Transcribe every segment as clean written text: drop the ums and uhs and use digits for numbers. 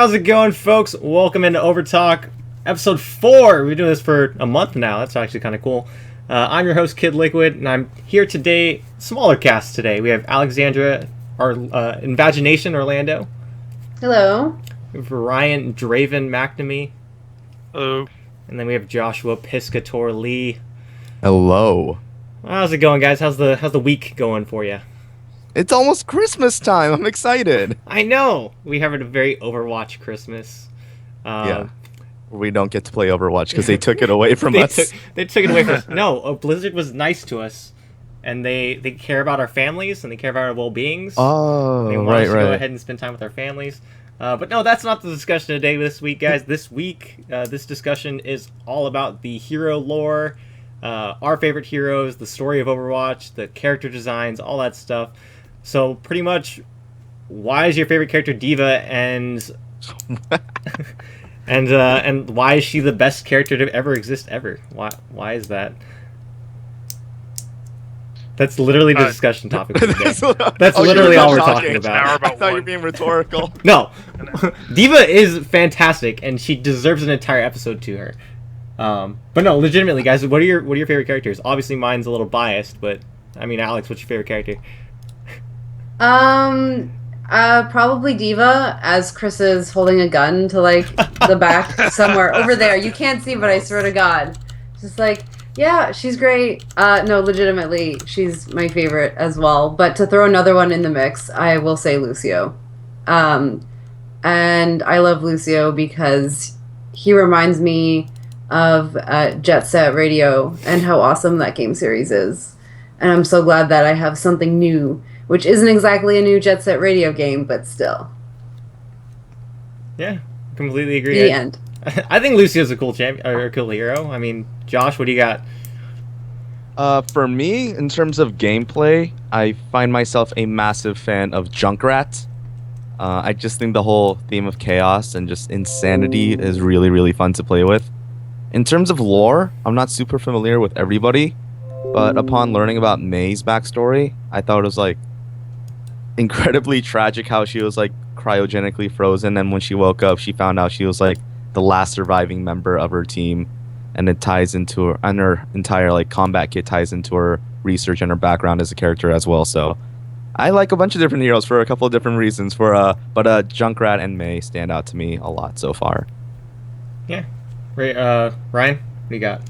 How's it going, folks? Welcome into Overtalk Episode 4. We've been doing this for a month now. That's actually kind of cool. I'm your host, Kid Liquid, and I'm here today. Smaller cast today. We have Alexandra, our Invagination Orlando. Hello. We have Ryan Draven McNamee. Hello. And then we have Joshua Piscator Lee. Hello. How's it going, guys? How's the week going for you? It's almost Christmas time. I'm excited. I know. We have a very Overwatch Christmas. Yeah. We don't get to play Overwatch because they took it away from us. They took it away from us. No, Blizzard was nice to us, and they care about our families and they care about our well-beings. Oh, they want us to go ahead and spend time with our families. But no, that's not the discussion today. This week, guys. This week, this discussion is all about the hero lore, our favorite heroes, the story of Overwatch, the character designs, all that stuff. So pretty much, why is your favorite character Diva, and and why is she the best character to ever exist ever? Why is that? That's literally the discussion topic for today. That's literally all we're talking about. I thought you were being rhetorical. No, Diva is fantastic, and she deserves an entire episode to her. But no, legitimately, guys, what are your favorite characters? Obviously, mine's a little biased, but I mean, Alex, what's your favorite character? Probably Diva, as Chris is holding a gun to, like, the back somewhere over there. You can't see, but I swear to God. Just like, yeah, she's great. No, legitimately, she's my favorite as well. But to throw another one in the mix, I will say Lucio. And I love Lucio because he reminds me of Jet Set Radio and how awesome that game series is. And I'm so glad that I have something new, which isn't exactly a new Jet Set Radio game, but still. Yeah, completely agree. The end. I think Lucio's a cool champion or a cool hero. I mean, Josh, what do you got? For me, in terms of gameplay, I find myself a massive fan of Junkrat. I just think the whole theme of chaos and just insanity is really, really fun to play with. In terms of lore, I'm not super familiar with everybody, but upon learning about May's backstory, I thought it was like incredibly tragic how she was like cryogenically frozen, and when she woke up, she found out she was like the last surviving member of her team, and it ties into her, and her entire like combat kit ties into her research and her background as a character as well. So I like a bunch of different heroes for a couple of different reasons. But Junkrat and May stand out to me a lot so far. Yeah, right. Ryan, what do you got?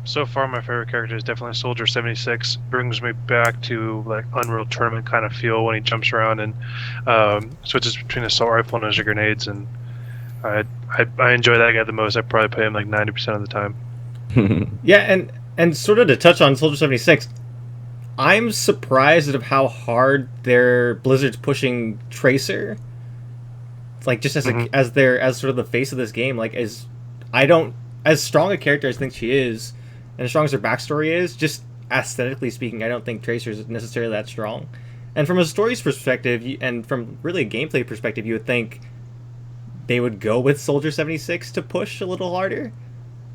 So far, my favorite character is definitely Soldier 76. Brings me back to like Unreal Tournament kind of feel when he jumps around and switches between assault rifle and his grenades, and I enjoy that guy the most. I probably play him like 90% of the time. Yeah, and sort of to touch on Soldier 76, I'm surprised at how hard Blizzard's pushing Tracer. Like just as sort of the face of this game. Like as strong a character as I think she is, and as strong as her backstory is, just aesthetically speaking, I don't think Tracer is necessarily that strong. And from a story's perspective, and from really a gameplay perspective, you would think they would go with Soldier 76 to push a little harder,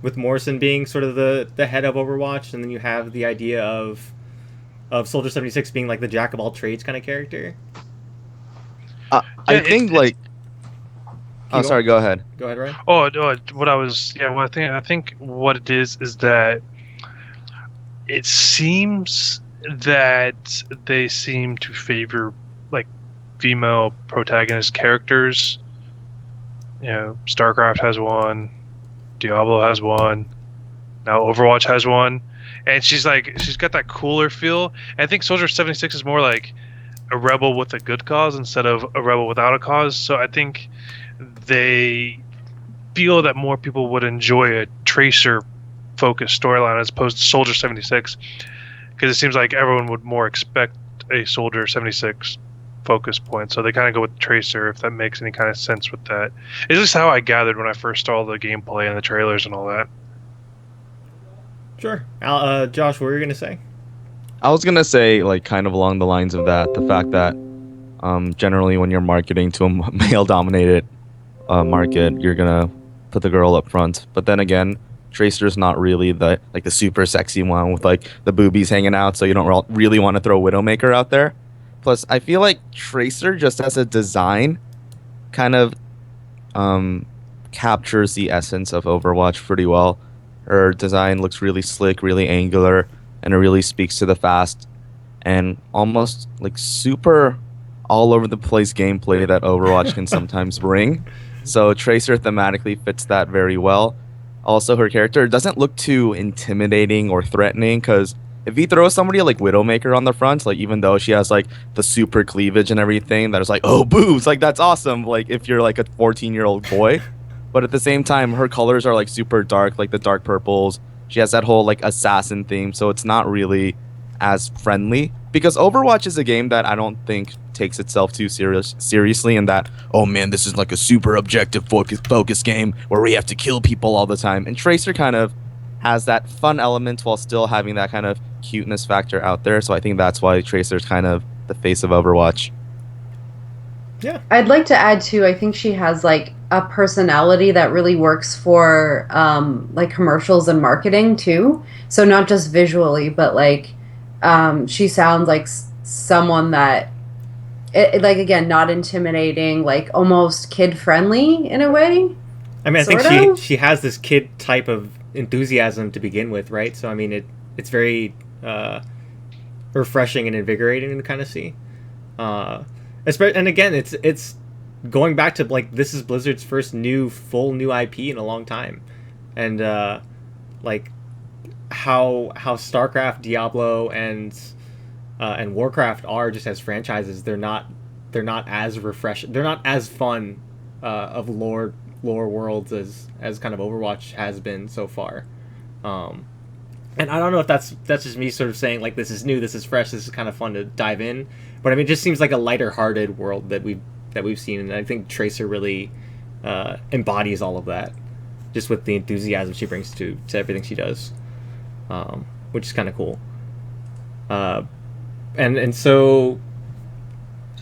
with Morrison being sort of the head of Overwatch, and then you have the idea of Soldier 76 being like the jack of all trades kind of character. I think like... Oh, sorry. Go ahead. Go ahead, Ryan. I think what it is that it seems that they seem to favor like female protagonist characters. You know, StarCraft has one, Diablo has one, now Overwatch has one, and she's got that cooler feel. And I think Soldier 76 is more like a rebel with a good cause instead of a rebel without a cause. So I think they feel that more people would enjoy a Tracer-focused storyline as opposed to Soldier 76, because it seems like everyone would more expect a Soldier 76 focus point. So they kind of go with Tracer, if that makes any kind of sense with that. It's just how I gathered when I first saw the gameplay and the trailers and all that. Sure. Josh, what were you going to say? I was gonna say like kind of along the lines of that, the fact that generally when you're marketing to a male-dominated market, you're gonna put the girl up front. But then again, Tracer's not really the super sexy one with like the boobies hanging out, so you don't really want to throw Widowmaker out there. Plus, I feel like Tracer just as a design kind of um, captures the essence of Overwatch pretty well. Her design looks really slick, really angular, and it really speaks to the fast and almost like super all over the place gameplay that Overwatch can sometimes bring. So Tracer thematically fits that very well. Also, her character doesn't look too intimidating or threatening because if you throw somebody like Widowmaker on the front, like even though she has like the super cleavage and everything, that is like, oh, boobs, like that's awesome. Like if you're like a 14-year-old boy, but at the same time, her colors are like super dark, like the dark purples. She has that whole like assassin theme, so it's not really as friendly because Overwatch is a game that I don't think takes itself too seriously and that oh man this is like a super objective focus game where we have to kill people all the time, and Tracer kind of has that fun element while still having that kind of cuteness factor out there, so I think that's why Tracer's kind of the face of Overwatch. Yeah. I'd like to add too, I think she has like a personality that really works for like commercials and marketing too. So not just visually, but like she sounds like someone that like again not intimidating, like almost kid friendly in a way. I mean, I think Sort of? she has this kid type of enthusiasm to begin with, right? So I mean, it's very refreshing and invigorating to kind of see. And again, it's going back to like this is Blizzard's first full new IP in a long time, and like how StarCraft, Diablo, and Warcraft are just as franchises. They're not as refreshing. They're not as fun of lore worlds as kind of Overwatch has been so far. And I don't know if that's just me sort of saying like this is new, this is fresh, this is kind of fun to dive in. But I mean, it just seems like a lighter-hearted world that we've seen, and I think Tracer really embodies all of that, just with the enthusiasm she brings to everything she does, which is kind of cool. And so,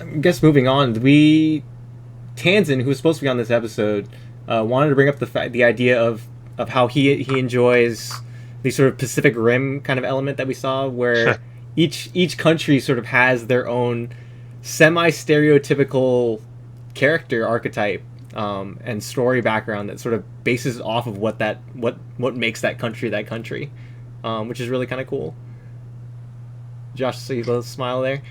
I guess moving on, Tanzin, who was supposed to be on this episode, wanted to bring up the idea of how he enjoys the sort of Pacific Rim kind of element that we saw, where each country sort of has their own semi-stereotypical character archetype and story background that sort of bases off of what makes that country, which is really kind of cool. Josh, see the smile there?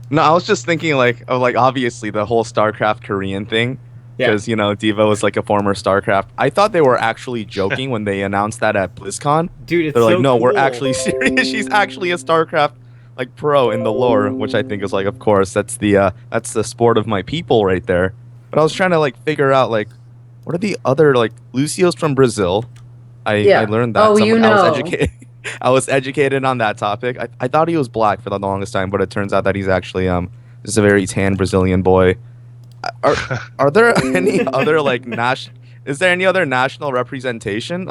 No, I was just thinking like obviously the whole StarCraft Korean thing. Because, Diva was like a former StarCraft. I thought they were actually joking when they announced that at BlizzCon. Dude, it's They're like, so no, cool. we're actually serious. She's actually a StarCraft like pro in the lore, which I think is like, of course, that's the sport of my people right there. But I was trying to like figure out like, what are the other like Lucio's from Brazil. I learned that. Oh, I was educated. I was educated on that topic. I thought he was black for the longest time, but it turns out that he's actually just a very tan Brazilian boy. Are there any other like is there any other national representation?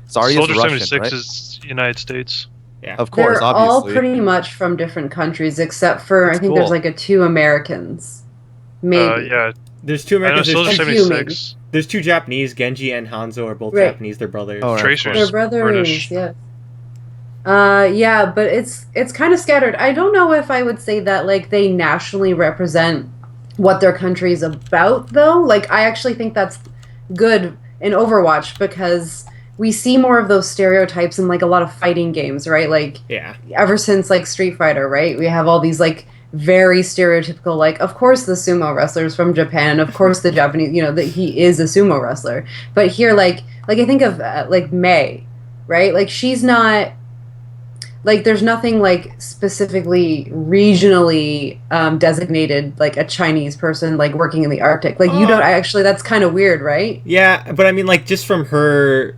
Sorry, Soldier it's Russian, 76 right? is United States. Yeah. Of course, They're obviously. all pretty much from different countries, except for That's I think there's cool. like a 2 Americans, maybe. Yeah. There's 2 I know Americans. Soldier a few, 76. There's 2 Japanese. Genji and Hanzo are both Right. Japanese. They're brothers. Oh, right, of Tracer's course. They're brothers, British. yes. Yeah, but it's kind of scattered. I don't know if I would say that like they nationally represent what their country is about, though. Like I actually think that's good in Overwatch because we see more of those stereotypes in like a lot of fighting games, right? Like Yeah. ever since like Street Fighter, right? We have all these like very stereotypical, like of course the sumo wrestlers from Japan, of course the Japanese, that he is a sumo wrestler. But here, like I think of like Mei, right? Like she's not like there's nothing like specifically regionally designated like a Chinese person like working in the Arctic. Like you don't actually. That's kind of weird, right? Yeah, but I mean, like just from her,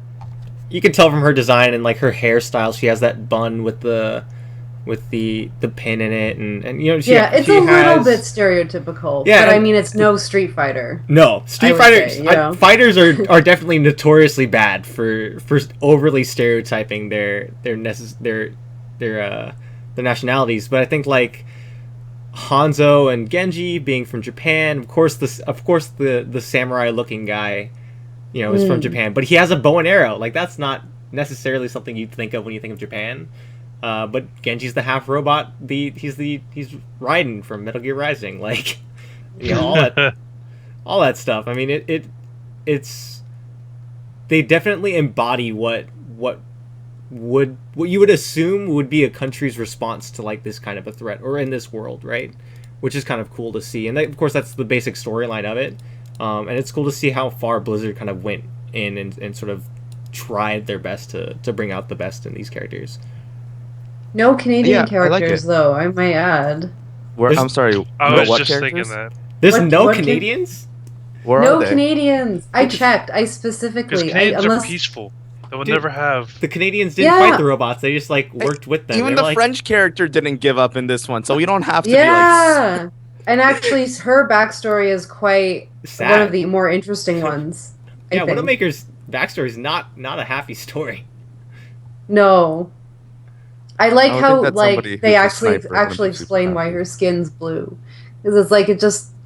you can tell from her design and like her hairstyle, she has that bun with the pin in it, and she, it's she a little has, bit stereotypical. Yeah, but I mean, it's no Street Fighter. No, Street would Fighter say, fighters are definitely notoriously bad for overly stereotyping their nationalities, but I think like Hanzo and Genji being from Japan, of course the samurai looking guy, is from Japan, but he has a bow and arrow. Like that's not necessarily something you'd think of when you think of Japan. But Genji's the half robot. He's Raiden from Metal Gear Rising. Like, all that. all that stuff. I mean, it's they definitely embody what you would assume would be a country's response to like this kind of a threat or in this world, right? Which is kind of cool to see, and of course that's the basic storyline of it. And it's cool to see how far Blizzard kind of went in and sort of tried their best to bring out the best in these characters. No Canadian Yeah, I like characters, it. though, I might add. I'm sorry. I no, was what just characters? thinking that. There's What- no what can- Canadians? Where No are they? Canadians. I checked. I Because specifically. Canadians are Unless peaceful. They would Dude, never have. The Canadians didn't Yeah. fight the robots. They just like worked with them. Even They're the like, French character didn't give up in this one, so we don't have to be like. yeah. And actually, her backstory is quite Sad. one of the more interesting ones. I Yeah, think. Widowmaker's backstory is not a happy story. No. I like I would how think that somebody like they who's a actually sniper wouldn't be super explain why happy. her skin's blue. Because it's like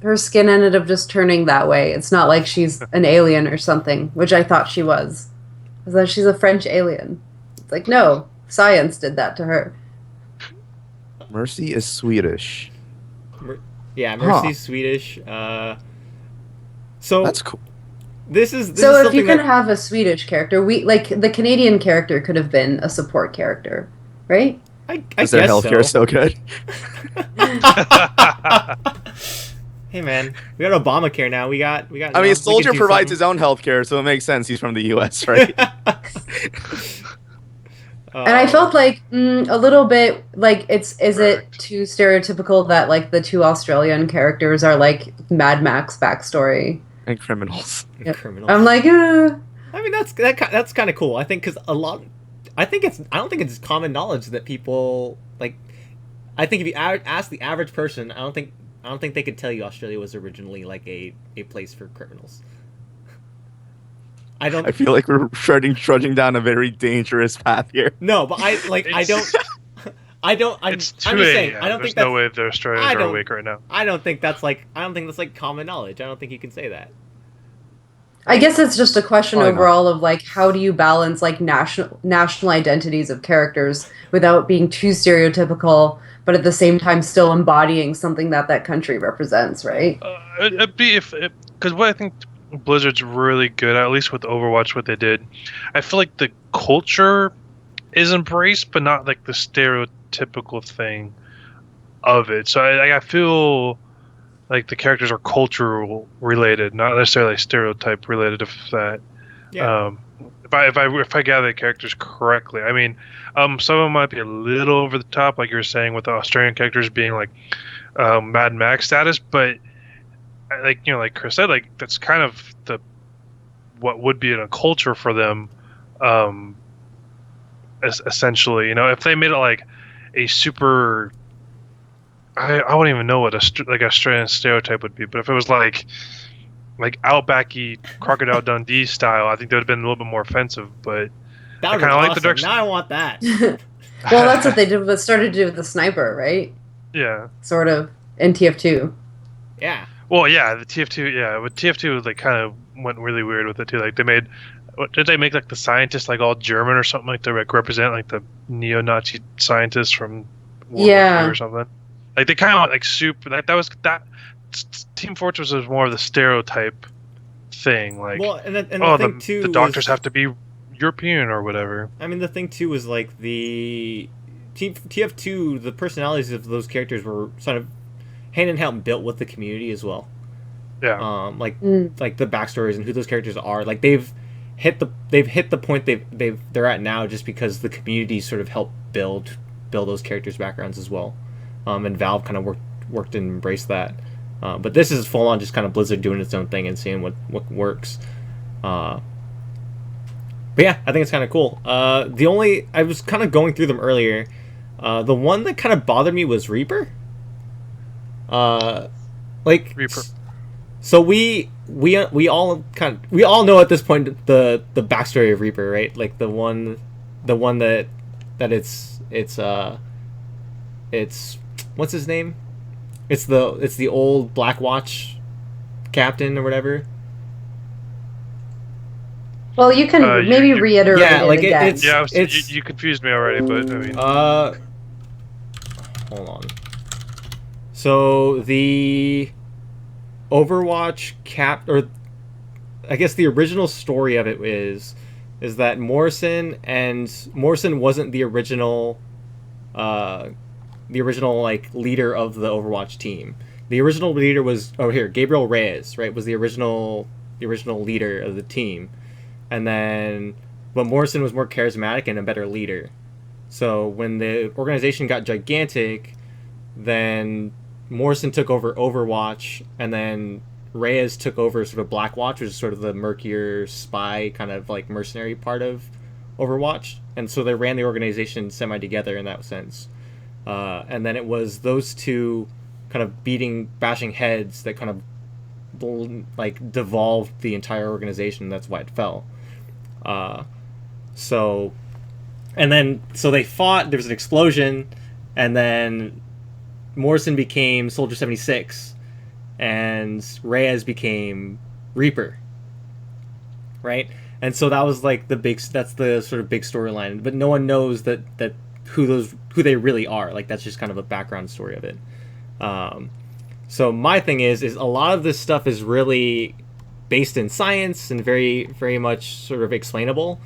her skin ended up just turning that way. It's not like she's an alien or something, which I thought she was. Is that she's a French alien. It's like, no, science did that to her. Mercy is Swedish. Yeah, Mercy's Swedish. So That's cool. So this is if you something can that have a Swedish character, the Canadian character could have been a support character, right? I Is their guess healthcare so. so good? Hey man, we got Obamacare now. We got. I you mean, know, we Soldier can do provides something. his own healthcare, so it makes sense. He's from the U.S., right? And I felt like a little bit like is it too stereotypical that like the two Australian characters are like Mad Max backstory? And criminals. Yep. Criminals. I'm like, I mean, that's kind of cool. I think because I don't think it's common knowledge that people like. I think if you ask the average person, I don't think they could tell you Australia was originally like a place for criminals. I don't. I feel like we're trudging down a very dangerous path here. No, but I don't. I'm It's just 2 saying. a.m. I don't There's think that's. no way the Australians I are don't- awake right now. I don't think that's like common knowledge. I don't think you can say that. I guess it's just a question Probably not. overall of like how do you balance like national identities of characters without being too stereotypical, but at the same time still embodying something that country represents, right? It'd be because what I think Blizzard's really good at least with Overwatch, what they did, I feel like the culture is embraced, but not like the stereotypical thing of it. So I feel like the characters are cultural related, not necessarily stereotype related. If that, Yeah. if I gather the characters correctly, I mean, some of them might be a little over the top, like you were saying, with the Australian characters being like Mad Max status, but like Chris said, like that's kind of what would be in a culture for them, essentially. If they made it like a super, I wouldn't even know what like Australian stereotype would be, but if it was like Outbacky Crocodile Dundee style, I think that would have been a little bit more offensive. But That would kinda be like the awesome. direction- Now I want that. Well, that's what they started to do with the sniper, right? yeah. Sort of in TF2. Yeah. Well, yeah, the TF2, yeah, with TF2, like kind of went really weird with it too. Like they made, what did they make like the scientists like all German or something like to represent like the neo-Nazi scientists from World Yeah. War II or something. Like they kind of like super. Like that. Team Fortress was more of the stereotype thing. Like, Well, and the oh, thing too the doctors was, have to be European or whatever. I mean, the thing too was like the TF2. The personalities of those characters were sort of hand in hand built with the community as well. Yeah. Like the backstories and who those characters are. Like they've hit the point they're at now just because the community sort of helped build those characters' backgrounds as well. And Valve kind of worked and embraced that. But this is full on just kind of Blizzard doing its own thing and seeing what works. But yeah, I think it's kind of cool. I was kind of going through them earlier. The one that kind of bothered me was Reaper. Reaper. So we all know at this point the backstory of Reaper, right? Like the one that it's what's his name? It's the old Black Watch captain or whatever. Well, you can maybe you- reiterate Yeah, it like again. it's Yeah, it's you confused me already, but I mean, hold on. So Overwatch or I guess the original story of it is that Morrison wasn't the original like leader of the Overwatch team. The original leader was Gabriel Reyes, right? Was the original leader of the team, and then but Morrison was more charismatic and a better leader. So when the organization got gigantic, then Morrison took over Overwatch, and then Reyes took over sort of Blackwatch, which is sort of the murkier spy kind of like mercenary part of Overwatch, and so they ran the organization semi together in that sense. And then it was those two kind of bashing heads that kind of like devolved the entire organization. That's why it fell. So they fought. There was an explosion, and then Morrison became Soldier 76, and Reyes became Reaper. Right, and so that was like that's the sort of big storyline. But no one knows that who they really are. Like that's just kind of a background story of it. So my thing is a lot of this stuff is really based in science and very, very much sort of explainable.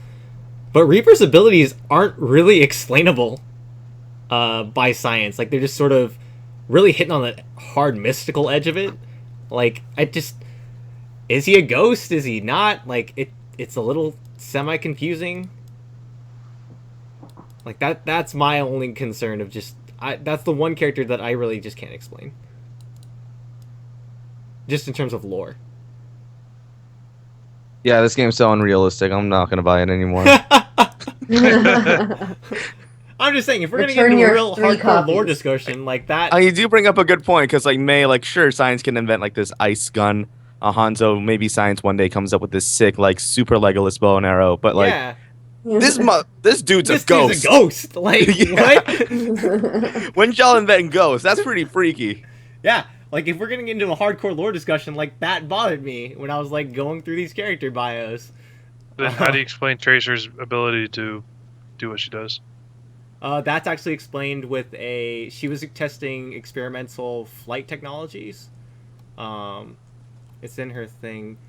But Reaper's abilities aren't really explainable by science. Like they're just sort of really hitting on the hard mystical edge of it. Like is he a ghost? Is he not? Like it's a little semi confusing. Like that's my only concern of just that's the one character that I really just can't explain. Just in terms of lore. Yeah, this game's so unrealistic. I'm not gonna buy it anymore. I'm just saying, if we're gonna get into a real hardcore lore discussion like that, you do bring up a good point because like sure, science can invent like this ice gun. Hanzo, maybe science one day comes up with this sick like super Legolas bow and arrow, but like. Yeah. This dude's a ghost. Dude's a ghost. Like what? When y'all invent ghosts, that's pretty freaky. Yeah, like if we're getting into a hardcore lore discussion, like that bothered me when I was like going through these character bios. Then how do you explain Tracer's ability to do what she does? That's actually explained with she was testing experimental flight technologies. It's in her thing.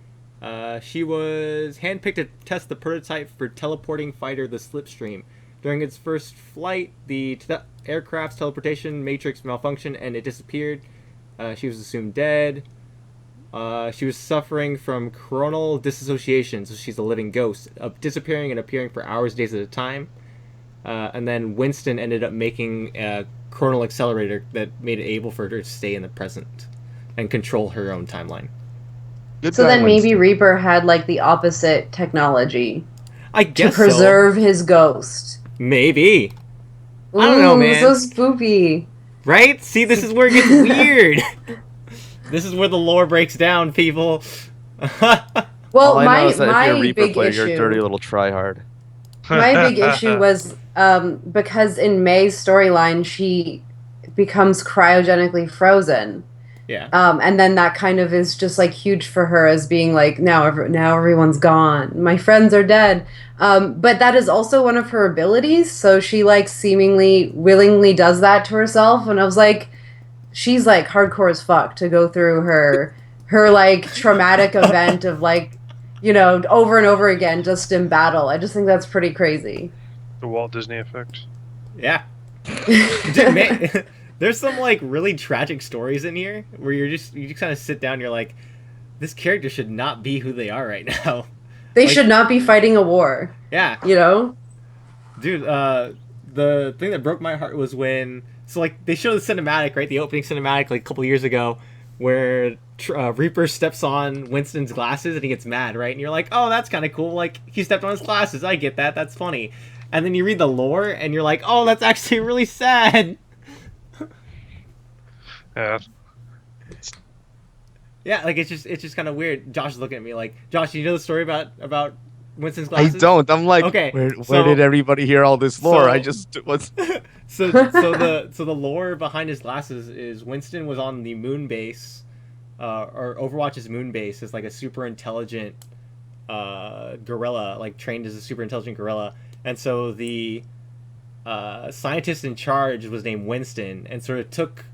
She was handpicked to test the prototype for teleporting fighter the Slipstream. During its first flight, the aircraft's teleportation matrix malfunctioned and it disappeared. She was assumed dead. She was suffering from coronal disassociation, so she's a living ghost, disappearing and appearing for hours, days at a time. And then Winston ended up making a coronal accelerator that made it able for her to stay in the present and control her own timeline. So then maybe Reaper had like the opposite technology. I guess to preserve his ghost. Maybe. I don't know, man. So spooky. Right? See, this is where it gets weird. This is where the lore breaks down, people. Well, my if you're a Reaper big player, issue, you're a dirty little tryhard. My big issue was because in May's storyline she becomes cryogenically frozen. Yeah. And then that kind of is just like huge for her as being like now everyone's gone. My friends are dead. But that is also one of her abilities. So she like seemingly willingly does that to herself. And I was like, she's like hardcore as fuck to go through her like traumatic event of like, you know, over and over again just in battle. I just think that's pretty crazy. The Walt Disney effect. Yeah. Dude, there's some like really tragic stories in here where you just kind of sit down and you're like, this character should not be who they are right now. They should not be fighting a war. Yeah. You know? Dude, the thing that broke my heart was when they show the cinematic, right? The opening cinematic like a couple years ago where Reaper steps on Winston's glasses and he gets mad, right? And you're like, oh, that's kind of cool. Like, he stepped on his glasses. I get that. That's funny. And then you read the lore and you're like, oh, that's actually really sad. Yeah. Yeah, like it's just kind of weird. Josh is looking at me like, Josh, you know the story about Winston's glasses? I don't. I'm like, okay, where did everybody hear all this lore? I just was. So the lore behind his glasses is Winston was on the moon base, or Overwatch's moon base as like a super intelligent gorilla, like trained as a super intelligent gorilla, and so the scientist in charge was named Winston, and sort of took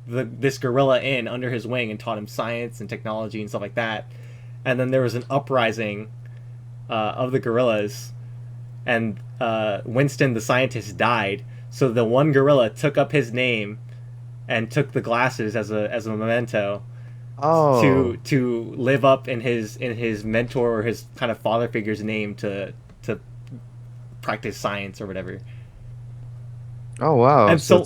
this gorilla in under his wing and taught him science and technology and stuff like that. And then there was an uprising of the gorillas, and Winston the scientist died. So the one gorilla took up his name and took the glasses as a memento. To live up in his mentor or his kind of father figure's name to practice science or whatever. Oh wow! And so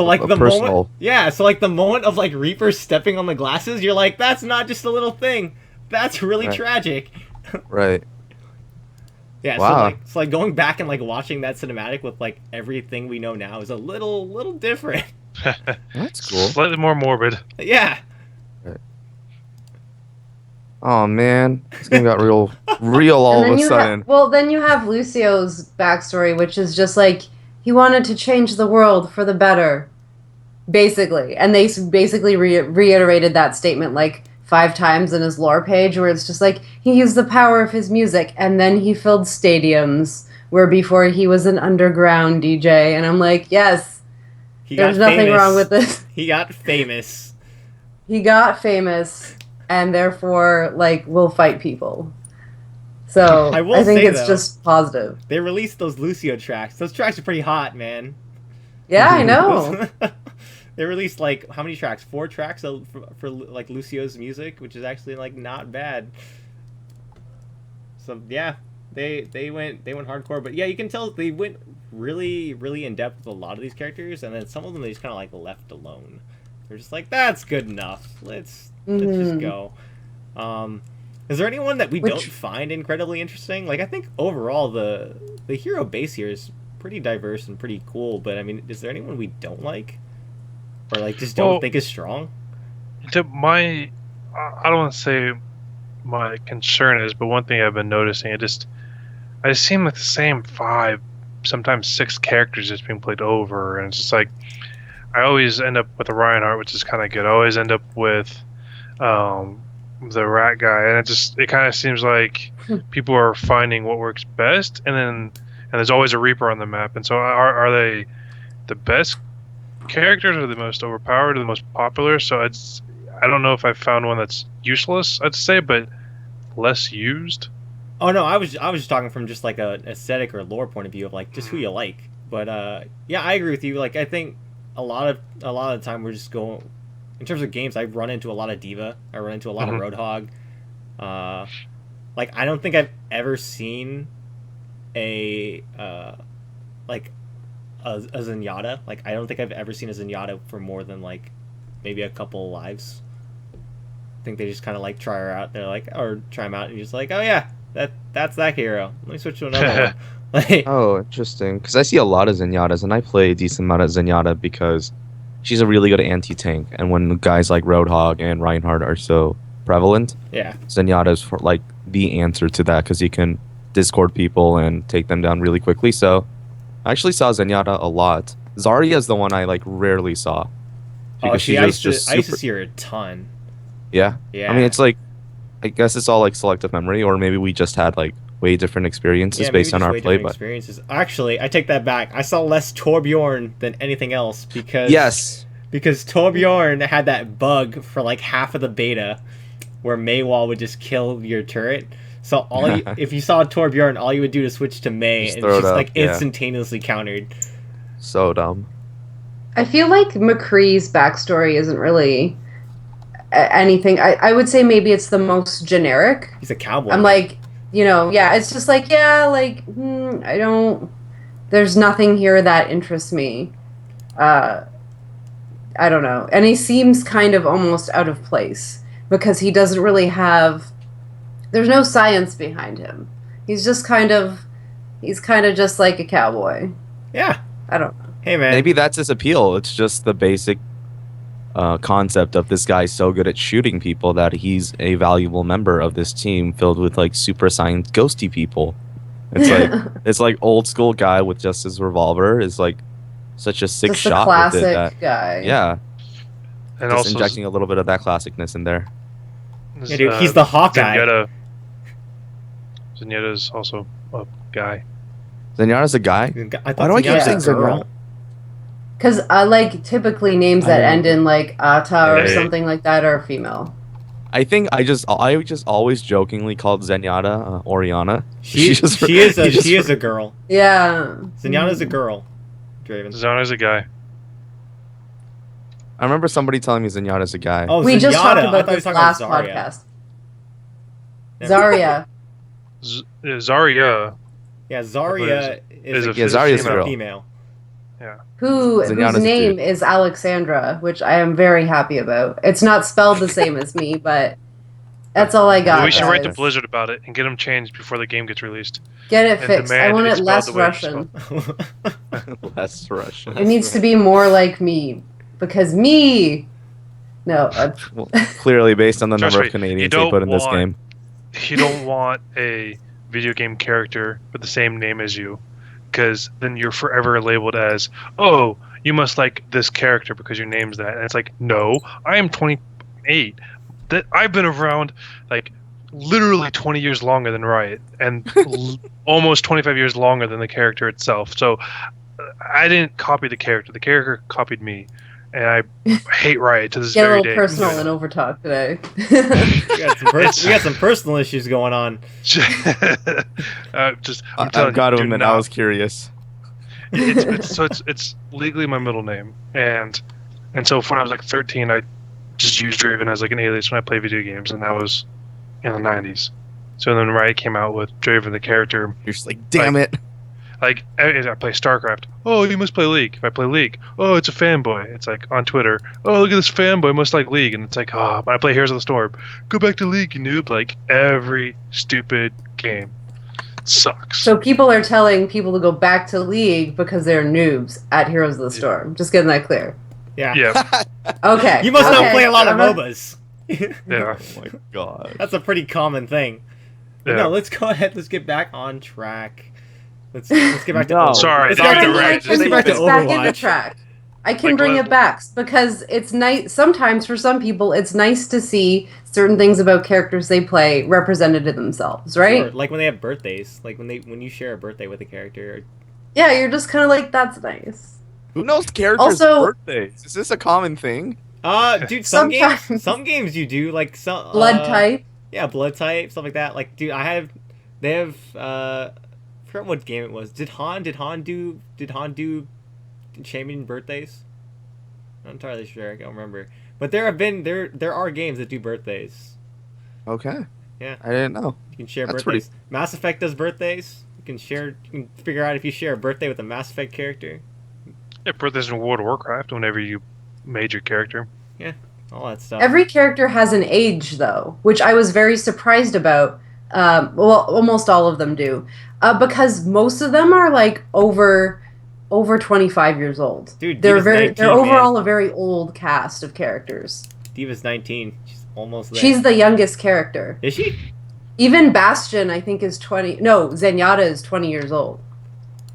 like the personal. moment, so like the moment of like Reaper stepping on the glasses, you're like, that's not just a little thing, that's really tragic. Right. Yeah. Wow. So like going back and like watching that cinematic with like everything we know now is a little different. That's cool. Slightly more morbid. Yeah. Oh man, this game got real all of a sudden. Then you have Lucio's backstory, which is just like he wanted to change the world for the better, basically. And they basically reiterated that statement like 5 times in his lore page, where it's just like he used the power of his music, and then he filled stadiums where before he was an underground DJ. And I'm like, yes, there's nothing wrong with this. He got famous. He got famous. And therefore, like, will fight people. So I think it's just positive. They released those Lucio tracks. Those tracks are pretty hot, man. Yeah, I know. They released like how many tracks? 4 tracks for like Lucio's music, which is actually like not bad. So yeah, they went hardcore, but yeah, you can tell they went really in depth with a lot of these characters, and then some of them they just kind of like left alone. They're just like, that's good enough. Let's just go. Is there anyone that we don't find incredibly interesting? Like, I think overall the hero base here is pretty diverse and pretty cool, but I mean, is there anyone we don't like? Or like just don't think is strong? I don't want to say my concern is, but one thing I've been noticing, I seem like the same 5, sometimes 6 characters just being played over, and it's just like I always end up with a Reinhardt, which is kind of good. I always end up with the rat guy, and it kind of seems like people are finding what works best, and there's always a Reaper on the map. And so are they the best characters, or the most overpowered, or the most popular? So I don't know if I found one that's useless, I'd say, but less used. Oh no, I was just talking from just like a aesthetic or lore point of view of like just who you like. But yeah, I agree with you. Like I think a lot of the time we're just going in terms of games. I run into a lot of D.Va. I run into a lot of Roadhog. Like I don't think I've ever seen a Zenyatta. Like I don't think I've ever seen a Zenyatta for more than like maybe a couple lives. I think they just kind of like try her out. They're like, or try them out, and you're just like, oh yeah, that's that hero. Let me switch to another one. Like, oh, interesting. Because I see a lot of Zenyatas, and I play a decent amount of Zenyatta because she's a really good anti-tank. And when guys like Roadhog and Reinhardt are so prevalent, yeah, Zenyatta's for like the answer to that because you can Discord people and take them down really quickly. So I actually saw Zenyatta a lot. Zarya is the one I like rarely saw. Oh, I used to see her a ton. Yeah. Yeah. I mean, it's like, I guess it's all like selective memory, or maybe we just had like way different experiences based on our play. But experiences. Actually, I take that back. I saw less Torbjorn than anything else because Torbjorn had that bug for like half of the beta, where Maywall would just kill your turret. So if you saw Torbjorn, all you would do is switch to May, and she's like instantaneously countered. So dumb. I feel like McCree's backstory isn't really anything. I would say maybe it's the most generic. He's a cowboy. I'm like, it's just like, I don't. There's nothing here that interests me. I don't know, and he seems kind of almost out of place because he doesn't really have. There's no science behind him. He's kind of just like a cowboy. Yeah. I don't know. Hey, man. Maybe that's his appeal. It's just the basic concept of this guy so good at shooting people that he's a valuable member of this team filled with like super science ghosty people. It's like old school guy with just his revolver is like such a sick shot. Classic with it guy. Yeah. And just also injecting a little bit of that classicness in there. Yeah, dude, he's the Hawkeye. Zenyatta's also a guy. Zenyatta's a guy? I Why do I keep saying girl? Because like typically names that end in like ata or Hey. something like that are female. I think I just always jokingly called Zenyatta Oriana. She is a girl. Yeah. Zenyatta's a girl. Draven. Zona's a guy. I remember somebody telling me Zenyatta's a guy. Oh, We Zenyatta. just talked I about thought you were this talking last about Zarya. podcast. Never- Zarya. Zarya. Yeah, Zarya is a Zarya's female. female. Whose Zenyatta's a name dude. is Alexandra, which I am very happy about. It's not spelled the same as me, but that's all I got. We should write to guys. Blizzard about it and get them changed before the game gets released. Get it and fixed. I demand want it's it spelled less the way it's Russian. Less Russian. It needs to be more like me. Because me... No. Well, clearly, based on the Trust number me, of you Canadians they don't put in this want- game. You don't want a video game character with the same name as you, because then you're forever labeled as, oh, you must like this character because your name's that. And it's like, no, I am 28. That I've been around like literally 20 years longer than Riot, and almost 25 years longer than the character itself. So I didn't copy the character. The character copied me. And I hate Riot to this Get a very little day. personal in Overtalk today. We got some personal issues going on. I'm I've telling got to you, do admit, I not- was curious. it's legally my middle name, and so when I was like 13, I just used Draven as like an alias when I play video games, and that was in the 90s. So then Riot came out with Draven the character. You're just like, damn it. Like I play StarCraft. Oh, you must play League. If I play League, oh, it's a fanboy. It's like on Twitter. Oh, look at this fanboy. Must like League. And it's like, oh, I play Heroes of the Storm. Go back to League, you noob. Like every stupid game sucks. So people are telling people to go back to League because they're noobs at Heroes of the Storm. Just getting that clear. Yeah. Yeah, Okay. You must not okay. play a lot of I'm not- MOBAs. yeah. Oh my god. That's a pretty common thing. But Yeah. no, let's go ahead. Let's get back on track. Let's get back to No. Sorry, Let's I get thought back you to, were right. let's get back to It's back into Overwatch. track. I can Like, bring let- it back because it's nice. Sometimes for some people, it's nice to see certain things about characters they play represented in themselves, right? Sure, like when they have birthdays, like when you share a birthday with a character. Yeah, you're just kind of like, that's nice. Who knows characters' Also- birthdays? Is this a common thing? Dude, some Sometimes. games you do, like some Blood type. Yeah, blood type, stuff like that. Like, dude, they have I forgot what game it was. Did Han do champion birthdays? I'm not entirely sure. I can't remember. But there are games that do birthdays. Okay. Yeah. I didn't know. You can share That's birthdays. Mass Effect does birthdays. You can figure out if you share a birthday with a Mass Effect character. Yeah, birthdays in World of Warcraft whenever you made your character. All that stuff. Every character has an age, though, which I was very surprised about. Well, almost all of them do, because most of them are like over 25 years old. Dude, they're Diva's very 19, they're overall man. a very old cast of characters. Diva's 19. She's almost there. She's the youngest character. Is she? Even Bastion, I think, is 20. No, Zenyatta is 20 years old.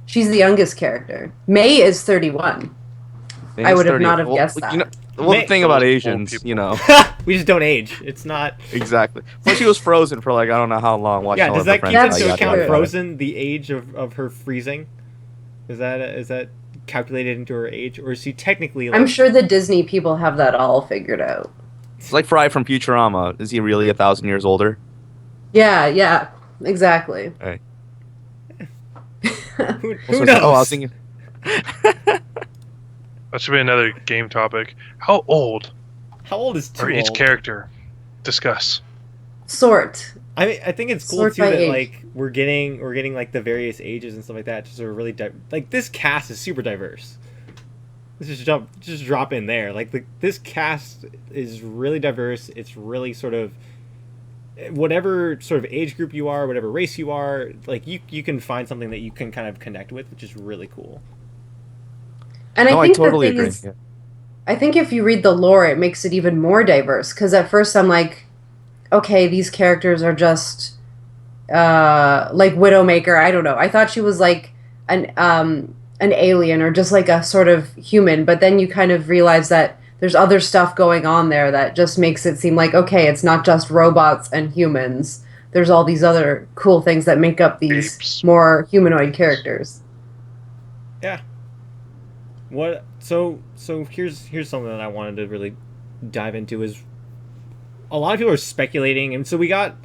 She's the youngest character. May is 31. Maybe I would it's have 30. not have Well, guessed you that. know, well, the thing Those about old Asians, people. you know, We just don't age. It's not. exactly. Well, she was frozen for like I don't know how long. Watching Yeah, all does of her that friends keep die, That's into yada, account yada, Frozen the age of her freezing? Is that calculated into her age, or is she technically? Like, I'm sure the Disney people have that all figured out. It's like Fry from Futurama. Is he really 1,000 years older? Yeah, exactly. Who Also, knows? Oh, I was thinking. That should be another game topic. How old How old is too are each old? character? Discuss. Sort. I mean, I think it's cool Sort too by that age. like we're getting like the various ages and stuff like that. Just sort of really like this cast is super diverse. Let's just drop in there. Like this cast is really diverse. It's really sort of whatever sort of age group you are, whatever race you are. Like you can find something that you can kind of connect with, which is really cool. And No, I I think totally the thing agree. is, Yeah. I think if you read the lore, it makes it even more diverse. Because at first I'm like, okay, these characters are just like Widowmaker. I don't know. I thought she was like an alien or just like a sort of human. But then you kind of realize that there's other stuff going on there that just makes it seem like, okay, it's not just robots and humans. There's all these other cool things that make up these Apes. more humanoid characters. What? So here's something that I wanted to really dive into is a lot of people are speculating, and so we had